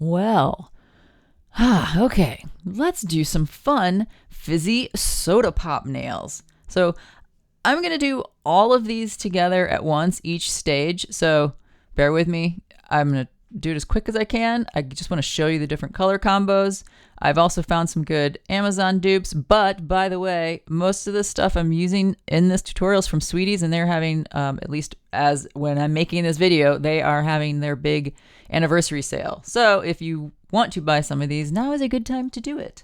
Well, okay, let's do some fun fizzy soda pop nails. So I'm going to do all of these together at once, each stage. So bear with me. I'm going to do it as quick as I can. I just want to show you the different color combos. I've also found some good Amazon dupes, but by the way, most of the stuff I'm using in this tutorial is from Sweeties, and they're having, at least as when I'm making this video, they are having their big anniversary sale. So if you want to buy some of these, now is a good time to do it.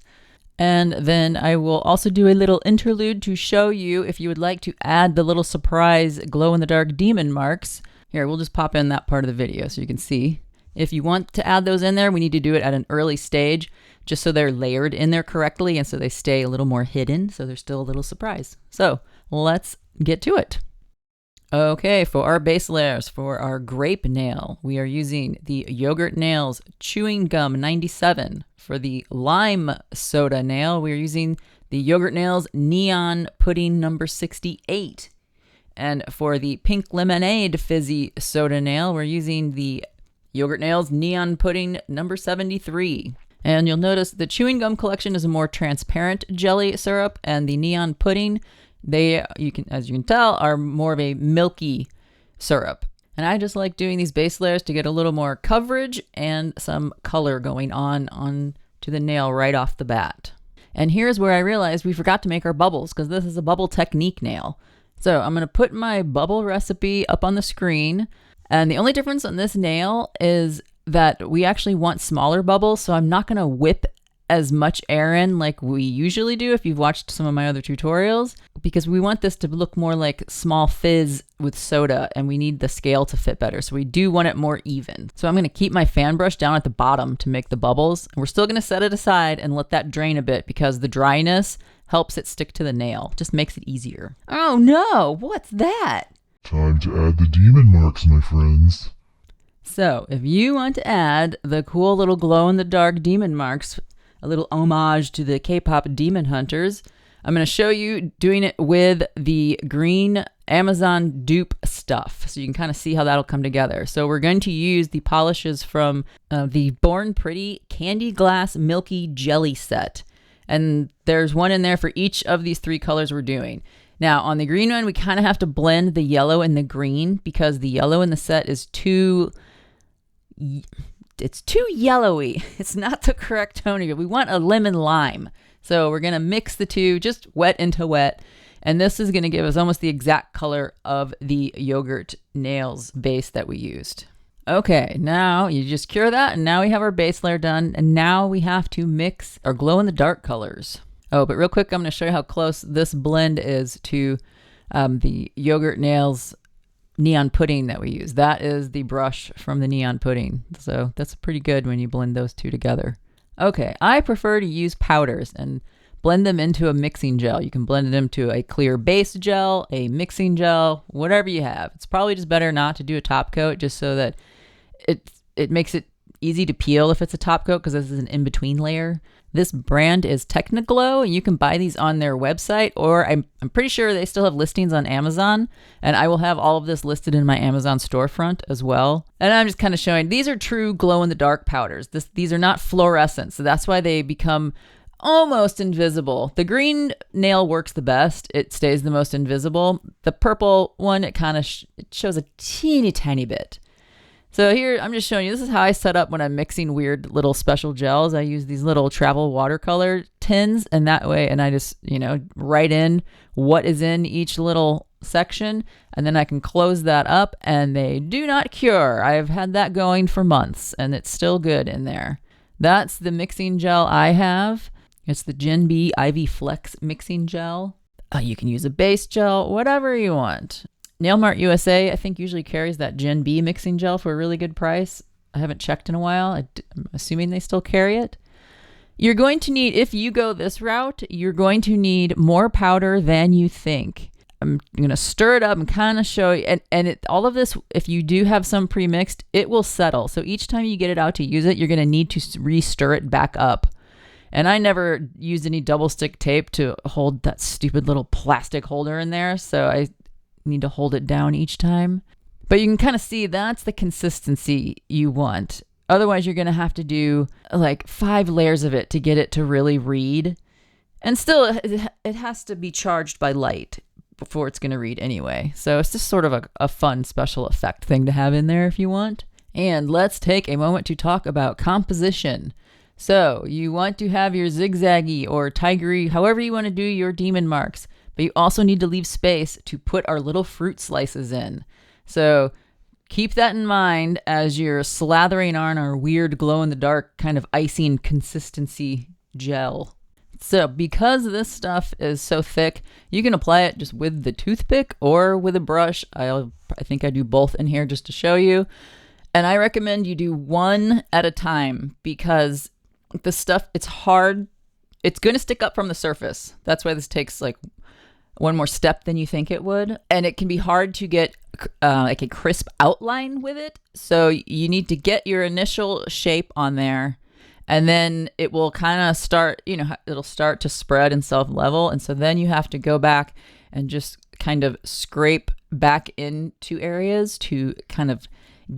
And then I will also do a little interlude to show you if you would like to add the little surprise glow-in-the-dark demon marks. Here, we'll just pop in that part of the video so you can see. If you want to add those in there, we need to do it at an early stage, just so they're layered in there correctly and so they stay a little more hidden, so there's still a little surprise. So let's get to it. Okay, for our base layers, for our grape nail, we are using the Yogurt Nails Chewing Gum 97. For the lime soda nail, we are using the Yogurt Nails Neon Pudding number 68. And for the pink lemonade fizzy soda nail, we're using the Yogurt Nails Neon Pudding number 73. And you'll notice the chewing gum collection is a more transparent jelly syrup, and the neon pudding, as you can tell, are more of a milky syrup. And I just like doing these base layers to get a little more coverage and some color going on to the nail right off the bat. And here's where I realized we forgot to make our bubbles, because this is a bubble technique nail. So I'm going to put my bubble recipe up on the screen. And the only difference on this nail is that we actually want smaller bubbles. So I'm not going to whip as much air in like we usually do if you've watched some of my other tutorials, because we want this to look more like small fizz with soda, and we need the scale to fit better. So we do want it more even. So I'm going to keep my fan brush down at the bottom to make the bubbles. And we're still going to set it aside and let that drain a bit, because the dryness helps it stick to the nail. Just makes it easier. Oh no, what's that? Time to add the demon marks, my friends. So if you want to add the cool little glow-in-the-dark demon marks, a little homage to the K-pop demon hunters, I'm going to show you doing it with the green Amazon dupe stuff, so you can kind of see how that'll come together. So we're going to use the polishes from the Born Pretty Candy Glass Milky Jelly set. And there's one in there for each of these three colors we're doing. Now, on the green one, we kind of have to blend the yellow and the green, because the yellow in the set is too yellowy. It's not the correct tone of it. We want a lemon lime. So we're going to mix the two, just wet into wet. And this is going to give us almost the exact color of the Yogurt Nails base that we used. Okay, now you just cure that, and now we have our base layer done, and now we have to mix our glow-in-the-dark colors. Oh, but real quick, I'm going to show you how close this blend is to the Yogurt Nails Neon Pudding that we use. That is the brush from the Neon Pudding, so that's pretty good when you blend those two together. Okay, I prefer to use powders and blend them into a mixing gel. You can blend them to a clear base gel, a mixing gel, whatever you have. It's probably just better not to do a top coat, just so that it makes it easy to peel if it's a top coat, because this is an in-between layer. This brand is Technoglow, and you can buy these on their website, or I'm pretty sure they still have listings on Amazon, and I will have all of this listed in my Amazon storefront as well. And I'm just kind of showing, these are true glow-in-the-dark powders. These are not fluorescent, so that's why they become almost invisible. The green nail works the best. It stays the most invisible. The purple one, it kind of it shows a teeny tiny bit. So here, I'm just showing you, this is how I set up when I'm mixing weird little special gels. I use these little travel watercolor tins, and that way, and I just, write in what is in each little section, and then I can close that up, and they do not cure. I've had that going for months, and it's still good in there. That's the mixing gel I have. It's the Gen B Ivy Flex mixing gel. You can use a base gel, whatever you want. NailMartUSA, I think, usually carries that Gen B mixing gel for a really good price. I haven't checked in a while. I'm assuming they still carry it. You're going to need, if you go this route, you're going to need more powder than you think. I'm going to stir it up and kind of show you. And all of this, if you do have some pre-mixed, it will settle. So each time you get it out to use it, you're going to need to re-stir it back up. And I never used any double stick tape to hold that stupid little plastic holder in there. So I need to hold it down each time. But you can kind of see that's the consistency you want. Otherwise, you're going to have to do like 5 layers of it to get it to really read. And still, it has to be charged by light before it's going to read anyway. So it's just sort of a fun special effect thing to have in there if you want. And let's take a moment to talk about composition. So you want to have your zigzaggy or tigery, however you want to do your demon marks, but you also need to leave space to put our little fruit slices in. So keep that in mind as you're slathering on our weird glow-in-the-dark kind of icing consistency gel. So because this stuff is so thick, you can apply it just with the toothpick or with a brush. I think I do both in here just to show you. And I recommend you do one at a time because the stuff, it's hard. It's going to stick up from the surface. That's why this takes like one more step than you think it would. And it can be hard to get like a crisp outline with it. So you need to get your initial shape on there. And then it will kind of start, it'll start to spread and self-level. And so then you have to go back and just kind of scrape back into areas to kind of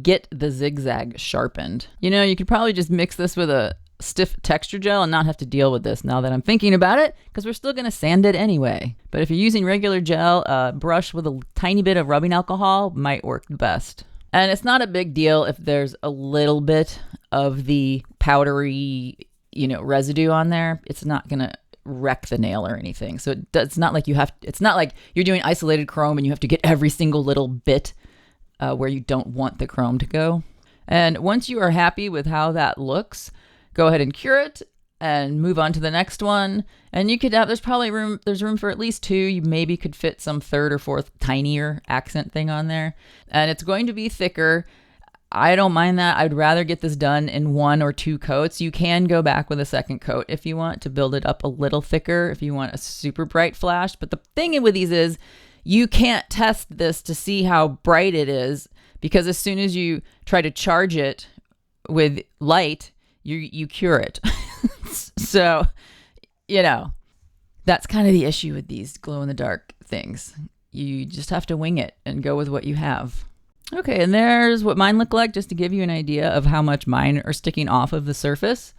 get the zigzag sharpened. You could probably just mix this with a stiff texture gel and not have to deal with this now that I'm thinking about it, because we're still going to sand it anyway. But if you're using regular gel, brush with a tiny bit of rubbing alcohol might work the best. And it's not a big deal if there's a little bit of the powdery, residue on there. It's not going to wreck the nail or anything. So it's not like it's not like you're doing isolated chrome and you have to get every single little bit where you don't want the chrome to go. And once you are happy with how that looks, go ahead and cure it and move on to the next one. And you could have, there's room for at least 2. You maybe could fit some 3rd or 4th tinier accent thing on there. And it's going to be thicker. I don't mind that. I'd rather get this done in 1 or 2 coats. You can go back with a second coat if you want to build it up a little thicker, if you want a super bright flash. But the thing with these is you can't test this to see how bright it is, because as soon as you try to charge it with light, you cure it. So, that's kind of the issue with these glow-in-the-dark things. You just have to wing it and go with what you have. Okay, and there's what mine look like, just to give you an idea of how much mine are sticking off of the surface.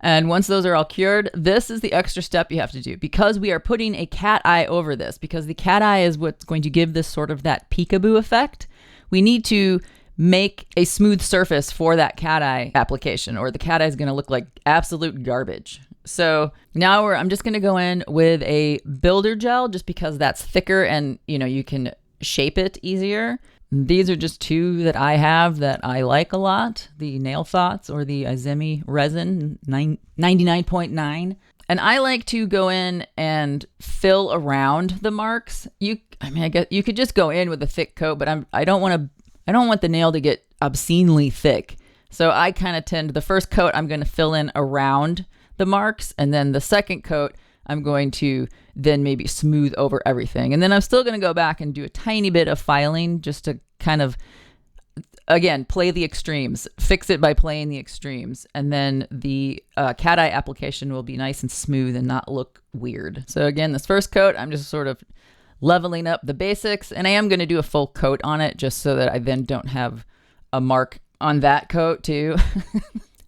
And once those are all cured, this is the extra step you have to do, because we are putting a cat eye over this, because the cat eye is what's going to give this sort of that peekaboo effect. We need to make a smooth surface for that cat eye application, or the cat eye is going to look like absolute garbage. So now I'm just going to go in with a builder gel, just because that's thicker and you can shape it easier. These are just 2 that I have that I like a lot, the Nail Thoughts or the Azemi resin 99.9. And I like to go in and fill around the marks. I guess you could just go in with a thick coat, but I don't want the nail to get obscenely thick. So I kind of tend, the first coat I'm going to fill in around the marks, and then the second coat I'm going to then maybe smooth over everything. And then I'm still going to go back and do a tiny bit of filing just to kind of, again, play the extremes, fix it by playing the extremes. And then the cat eye application will be nice and smooth and not look weird. So again, this first coat, I'm just sort of leveling up the basics, and I am going to do a full coat on it just so that I then don't have a mark on that coat too.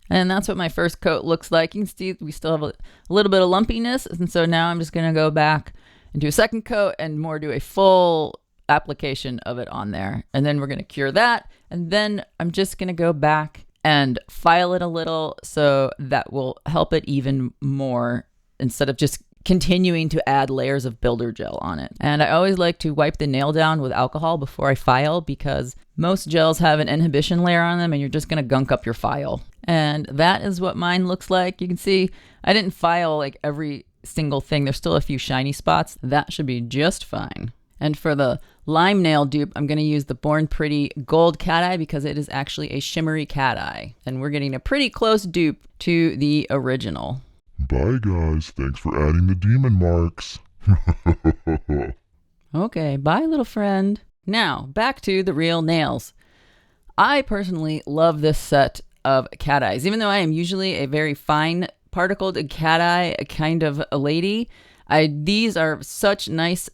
And that's what my first coat looks like. You can see we still have a little bit of lumpiness. And so now I'm just going to go back and do a second coat and more do a full application of it on there. And then we're going to cure that. And then I'm just going to go back and file it a little, so that will help it even more instead of just continuing to add layers of builder gel on it. And I always like to wipe the nail down with alcohol before I file, because most gels have an inhibition layer on them and you're just going to gunk up your file. And that is what mine looks like. You can see I didn't file like every single thing. There's still a few shiny spots. That should be just fine. And for the lime nail dupe, I'm going to use the Born Pretty Gold Cat Eye, because it is actually a shimmery cat eye. And we're getting a pretty close dupe to the original. Bye guys, thanks for adding the demon marks. Okay, bye little friend. Now, back to the real nails. I personally love this set of cat eyes. Even though I am usually a very fine particled cat eye kind of a lady, these are such nice,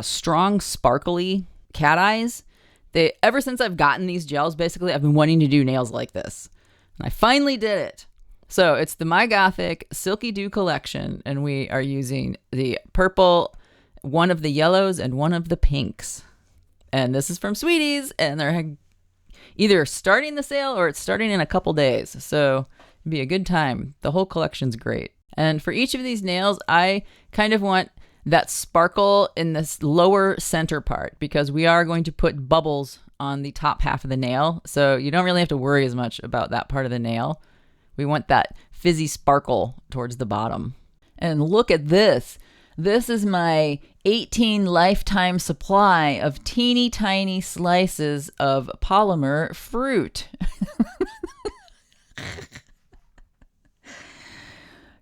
strong, sparkly cat eyes. Ever since I've gotten these gels, basically, I've been wanting to do nails like this. And I finally did it. So it's the My Gothic Silky Dew collection, and we are using the purple, one of the yellows, and one of the pinks. And this is from Sweeties, and they're either starting the sale or it's starting in a couple days. So it'd be a good time. The whole collection's great. And for each of these nails, I kind of want that sparkle in this lower center part because we are going to put bubbles on the top half of the nail. So you don't really have to worry as much about that part of the nail. We want that fizzy sparkle towards the bottom. And look at this. This is my 18 lifetime supply of teeny tiny slices of polymer fruit.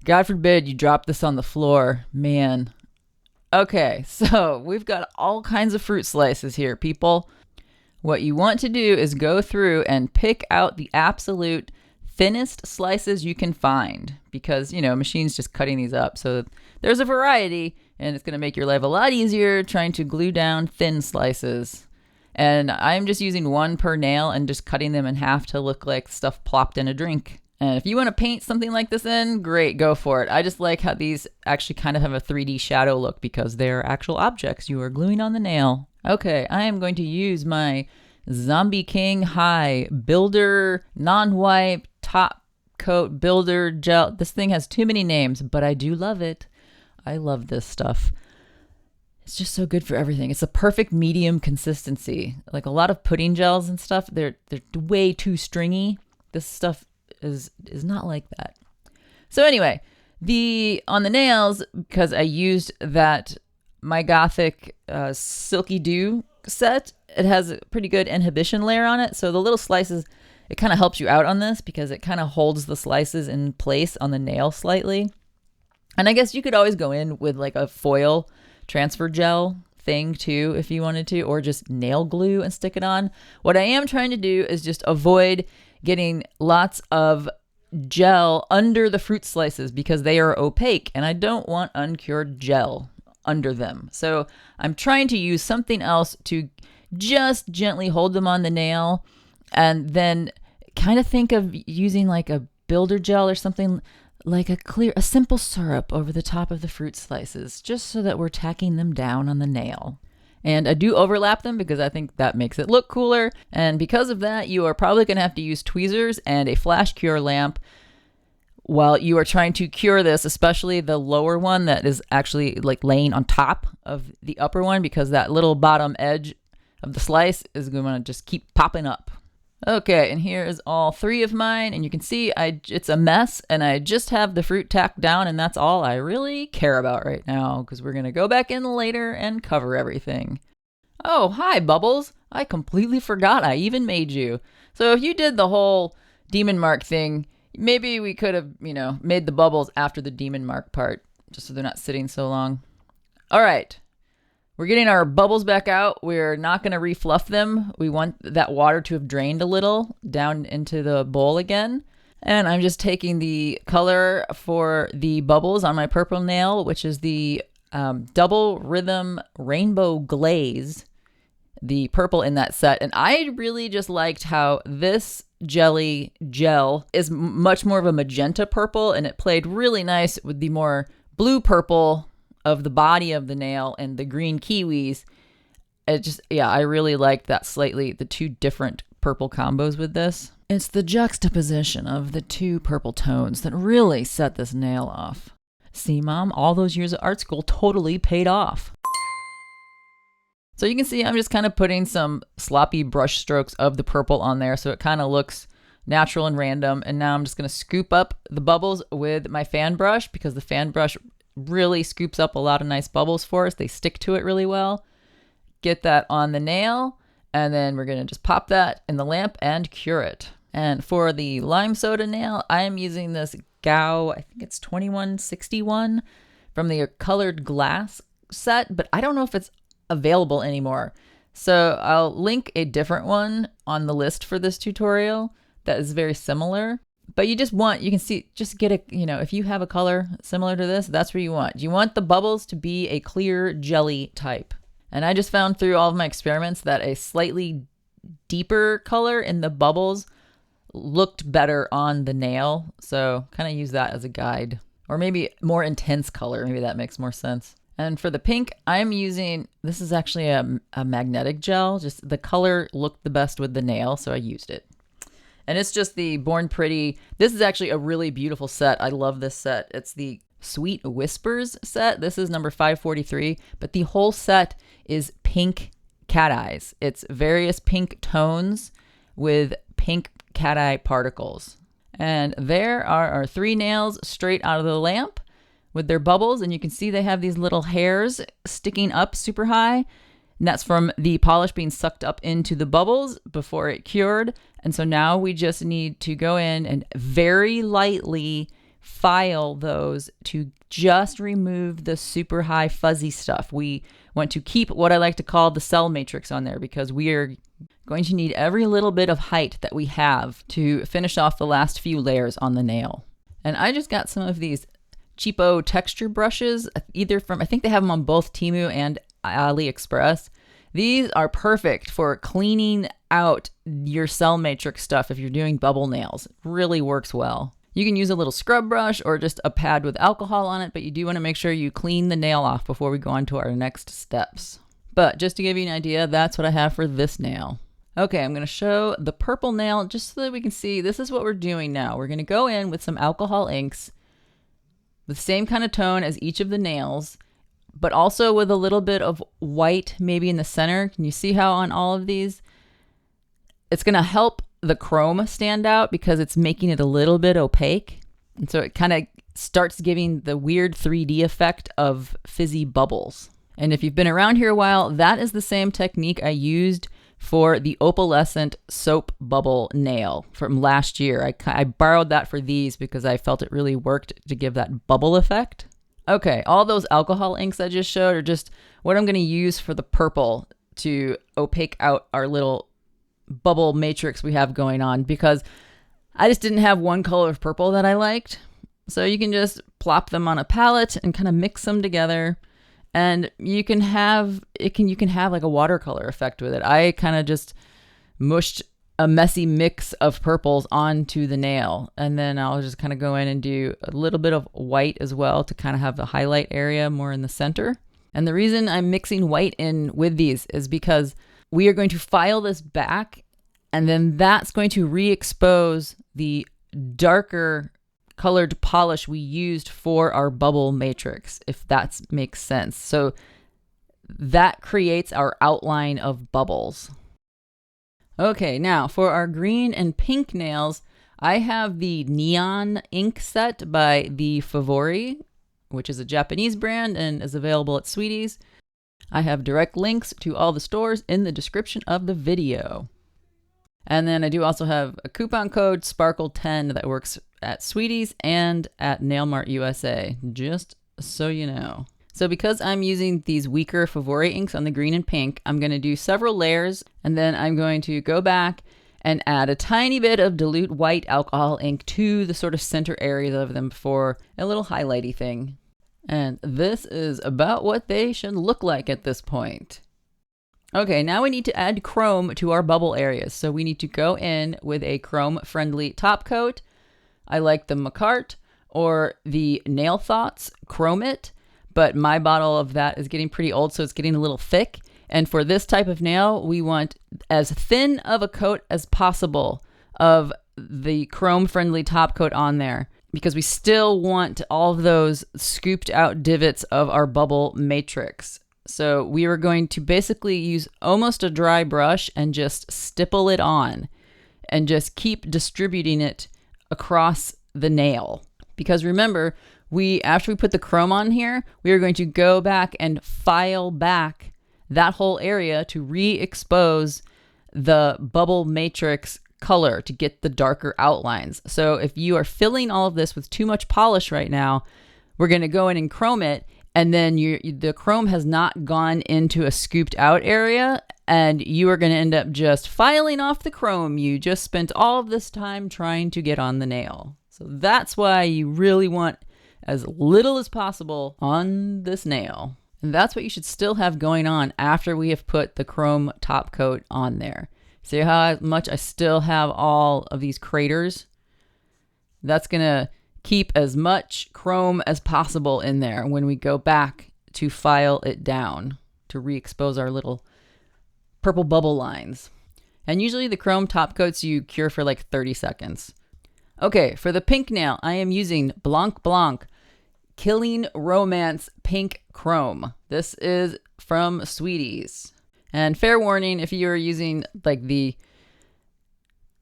God forbid you drop this on the floor, man. Okay, so we've got all kinds of fruit slices here, people. What you want to do is go through and pick out the absolute thinnest slices you can find because, machine's just cutting these up. So there's a variety and it's going to make your life a lot easier trying to glue down thin slices. And I'm just using one per nail and just cutting them in half to look like stuff plopped in a drink. And if you want to paint something like this in, great, go for it. I just like how these actually kind of have a 3D shadow look because they're actual objects you are gluing on the nail. Okay, I am going to use my Zombie King High Builder Non-Wipe Top Coat Builder Gel. This thing has too many names, but I do love it. I love this stuff. It's just so good for everything. It's a perfect medium consistency. Like a lot of pudding gels and stuff, they're way too stringy. This stuff is not like that. So anyway, on the nails, because I used that My Gothic Silky Dew set, it has a pretty good inhibition layer on it. So the little slices, it kind of helps you out on this because it kind of holds the slices in place on the nail slightly. And I guess you could always go in with like a foil transfer gel thing too if you wanted to, or just nail glue and stick it on. What I am trying to do is just avoid getting lots of gel under the fruit slices because they are opaque and I don't want uncured gel under them. So I'm trying to use something else to just gently hold them on the nail and then kind of think of using like a builder gel or something like a simple syrup over the top of the fruit slices just so that we're tacking them down on the nail. And I do overlap them because I think that makes it look cooler. And because of that, you are probably going to have to use tweezers and a flash cure lamp while you are trying to cure this, especially the lower one that is actually like laying on top of the upper one because that little bottom edge of the slice is going to just keep popping up. Okay, and here is all three of mine, and you can see it's a mess, and I just have the fruit tacked down, and that's all I really care about right now, because we're going to go back in later and cover everything. Oh, hi, Bubbles. I completely forgot I even made you. So if you did the whole demon mark thing, maybe we could have, made the bubbles after the demon mark part, just so they're not sitting so long. All right. We're getting our bubbles back out. We're not going to refluff them. We want that water to have drained a little down into the bowl again. And I'm just taking the color for the bubbles on my purple nail, which is the Double Rhythm Rainbow Glaze, the purple in that set. And I really just liked how this jelly gel is much more of a magenta purple, and it played really nice with the more blue purple of the body of the nail and the green kiwis. I really liked that the two different purple combos with this. It's the juxtaposition of the two purple tones that really set this nail off. See, Mom, all those years at art school totally paid off. So you can see I'm just kind of putting some sloppy brush strokes of the purple on there so it kind of looks natural and random. And now I'm just going to scoop up the bubbles with my fan brush because the fan brush really scoops up a lot of nice bubbles for us. They stick to it really well. Get that on the nail, and then we're going to just pop that in the lamp and cure it. And for the lime soda nail, I am using this Gaoy, I think it's 2161 from the colored glass set, but I don't know if it's available anymore. So I'll link a different one on the list for this tutorial that is very similar. But you can see, just get if you have a color similar to this, that's what you want. You want the bubbles to be a clear jelly type. And I just found through all of my experiments that a slightly deeper color in the bubbles looked better on the nail. So kind of use that as a guide. Or maybe more intense color. Maybe that makes more sense. And for the pink, I'm using, this is actually a magnetic gel. Just the color looked the best with the nail, so I used it. And it's just the Born Pretty. This is actually a really beautiful set. I love this set. It's the Sweet Whispers set. This is number 543, but the whole set is pink cat eyes. It's various pink tones with pink cat eye particles. And there are our 3 nails straight out of the lamp with their bubbles. And you can see they have these little hairs sticking up super high. And that's from the polish being sucked up into the bubbles before it cured. And so now we just need to go in and very lightly file those to just remove the super high fuzzy stuff. We want to keep what I like to call the cell matrix on there because we are going to need every little bit of height that we have to finish off the last few layers on the nail. And I just got some of these cheapo texture brushes, either from, I think they have them on both Temu and AliExpress. These are perfect for cleaning out your cell matrix stuff if you're doing bubble nails. It really works well. You can use a little scrub brush or just a pad with alcohol on it, but you do want to make sure you clean the nail off before we go on to our next steps. But just to give you an idea, that's what I have for this nail. Okay, I'm going to show the purple nail just so that we can see this is what we're doing now. We're going to go in with some alcohol inks, the same kind of tone as each of the nails, but also with a little bit of white maybe in the center. Can you see how on all of these? It's going to help the chrome stand out because it's making it a little bit opaque. And so it kind of starts giving the weird 3D effect of fizzy bubbles. And if you've been around here a while, that is the same technique I used for the opalescent soap bubble nail from last year. I borrowed that for these because I felt it really worked to give that bubble effect. Okay, all those alcohol inks I just showed are just what I'm going to use for the purple to opaque out our little bubble matrix we have going on because I just didn't have one color of purple that I liked. So you can just plop them on a palette and kind of mix them together. And you can have like a watercolor effect with it. I kind of just mushed a messy mix of purples onto the nail. And then I'll just kind of go in and do a little bit of white as well to kind of have the highlight area more in the center. And the reason I'm mixing white in with these is because we are going to file this back and then that's going to re-expose the darker colored polish we used for our bubble matrix, if that makes sense. So that creates our outline of bubbles. Okay, now for our green and pink nails, I have the Neon ink set by the Favori, which is a Japanese brand and is available at Sweeties. I have direct links to all the stores in the description of the video. And then I do also have a coupon code SPARKLE10 that works at Sweeties and at NailMartUSA, just so you know. So because I'm using these weaker Favori inks on the green and pink, I'm going to do several layers and then I'm going to go back and add a tiny bit of dilute white alcohol ink to the sort of center areas of them for a little highlighty thing. And this is about what they should look like at this point. Okay, now we need to add chrome to our bubble areas. So we need to go in with a chrome-friendly top coat. I like the Macart or the Nail Thoughts Chrome It, but my bottle of that is getting pretty old, so it's getting a little thick. And for this type of nail, we want as thin of a coat as possible of the chrome-friendly top coat on there, because we still want all of those scooped out divots of our bubble matrix. So we are going to basically use almost a dry brush and just stipple it on and just keep distributing it across the nail. Because remember, after we put the chrome on here, we are going to go back and file back that whole area to re-expose the bubble matrix color to get the darker outlines. So if you are filling all of this with too much polish right now, we're going to go in and chrome it, and then the chrome has not gone into a scooped out area, and you are going to end up just filing off the chrome you just spent all of this time trying to get on the nail. So that's why you really want as little as possible on this nail. And that's what you should still have going on after we have put the chrome top coat on there. See how much I still have all of these craters? That's going to keep as much chrome as possible in there when we go back to file it down to re-expose our little purple bubble lines. And usually the chrome top coats you cure for like 30 seconds. Okay, for the pink nail, I am using Blanc Blanc Killing Romance Pink Chrome. This is from Sweeties. And fair warning, if you're using like the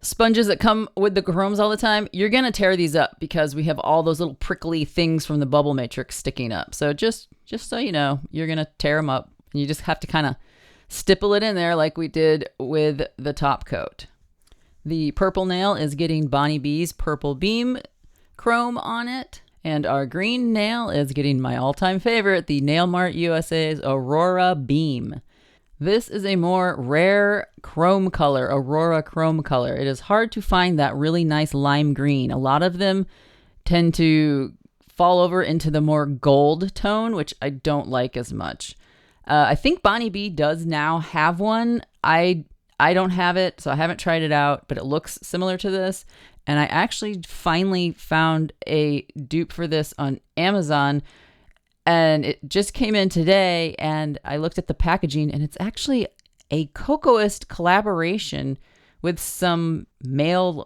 sponges that come with the chromes all the time, you're going to tear these up because we have all those little prickly things from the bubble matrix sticking up. So just so you know, you're going to tear them up. You just have to kind of stipple it in there like we did with the top coat. The purple nail is getting Bonnie B's Purple Beam Chrome on it. And our green nail is getting my all-time favorite, the NailMartUSA's Aurora Beam. This is a more rare chrome color, Aurora chrome color. It is hard to find that really nice lime green. A lot of them tend to fall over into the more gold tone, which I don't like as much. I think Bonnie B does now have one. I don't have it, so I haven't tried it out, but it looks similar to this. And I actually finally found a dupe for this on Amazon, and it just came in today, and I looked at the packaging, and it's actually a Kokoist collaboration with some male,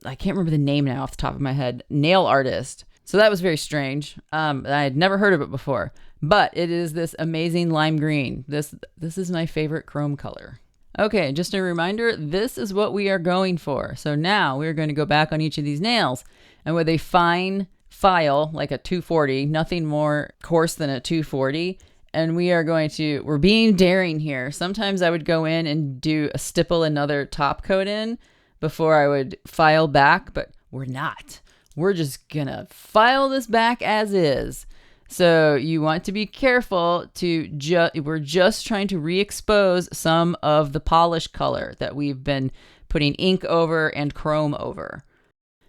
I can't remember the name now off the top of my head, nail artist. So that was very strange. I had never heard of it before, but it is this amazing lime green. This is my favorite chrome color. Okay, just a reminder, this is what we are going for. So now we're going to go back on each of these nails, and with a fine file, like a 240, nothing more coarse than a 240, and we're being daring here. Sometimes I would go in and do a stipple another top coat in before I would file back, but we're not. We're just gonna file this back as is. So you want to be careful we're just trying to re-expose some of the polish color that we've been putting ink over and chrome over.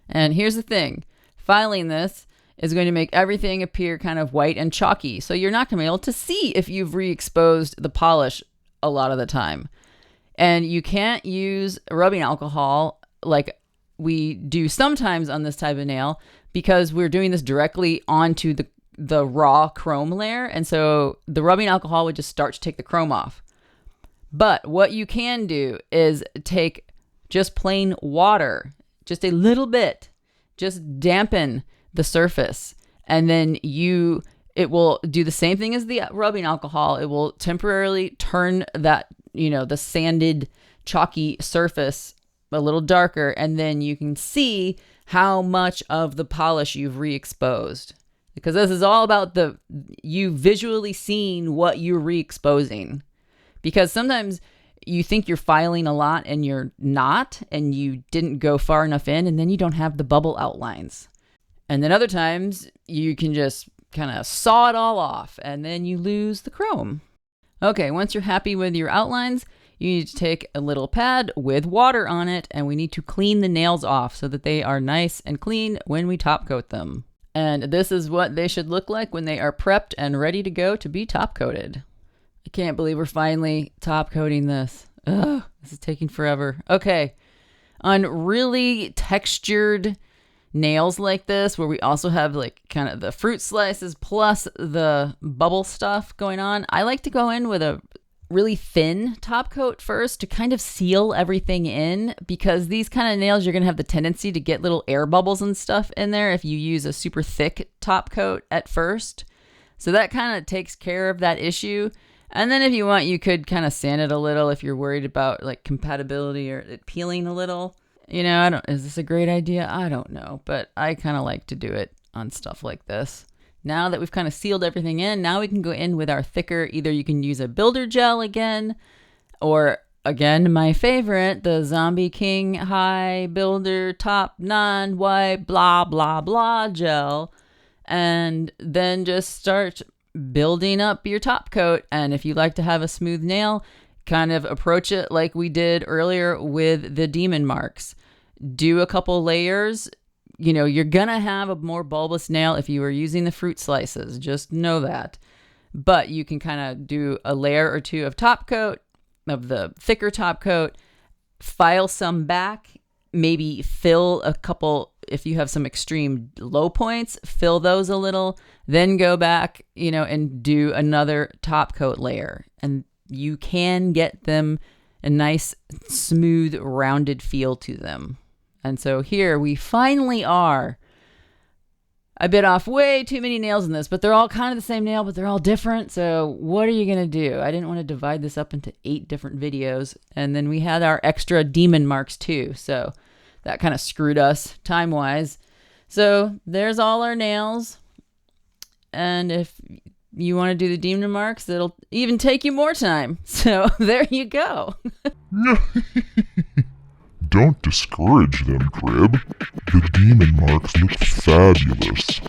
And here's the thing, filing this is going to make everything appear kind of white and chalky. So you're not going to be able to see if you've re-exposed the polish a lot of the time. And you can't use rubbing alcohol like we do sometimes on this type of nail because we're doing this directly onto the raw chrome layer, and so the rubbing alcohol would just start to take the chrome off. But what you can do is take just plain water, just a little bit, just dampen the surface, and then it will do the same thing as the rubbing alcohol. It will temporarily turn that, the sanded chalky surface a little darker, and then you can see how much of the polish you've re-exposed. Because this is all about you visually seeing what you're re-exposing. Because sometimes you think you're filing a lot and you're not, and you didn't go far enough in, and then you don't have the bubble outlines. And then other times you can just kind of saw it all off, and then you lose the chrome. Okay, once you're happy with your outlines, you need to take a little pad with water on it, and we need to clean the nails off so that they are nice and clean when we top coat them. And this is what they should look like when they are prepped and ready to go to be top coated. I can't believe we're finally top coating this. Ugh, this is taking forever. Okay, on really textured nails like this, where we also have like kind of the fruit slices plus the bubble stuff going on, I like to go in with a really thin top coat first to kind of seal everything in, because these kind of nails, you're going to have the tendency to get little air bubbles and stuff in there if you use a super thick top coat at first. So that kind of takes care of that issue. And then if you want, you could kind of sand it a little if you're worried about like compatibility or it peeling a little. Is this a great idea? I don't know, but I kind of like to do it on stuff like this. Now that we've kind of sealed everything in, now we can go in with our thicker, either you can use a builder gel again, or again, my favorite, the Zombie King High Builder Top Non-White blah, blah, blah gel, and then just start building up your top coat. And if you like to have a smooth nail, kind of approach it like we did earlier with the demon marks. Do a couple layers. You're going to have a more bulbous nail if you are using the fruit slices. Just know that. But you can kind of do a layer or two of top coat, of the thicker top coat, file some back, maybe fill a couple, if you have some extreme low points, fill those a little, then go back, and do another top coat layer. And you can get them a nice, smooth, rounded feel to them. And so here we finally are. I bit off way too many nails in this, but they're all kind of the same nail, but they're all different. So what are you going to do? I didn't want to divide this up into 8 different videos. And then we had our extra demon marks too. So that kind of screwed us time-wise. So there's all our nails. And if you want to do the demon marks, it'll even take you more time. So there you go. Don't discourage them, Crib. The demon marks look fabulous.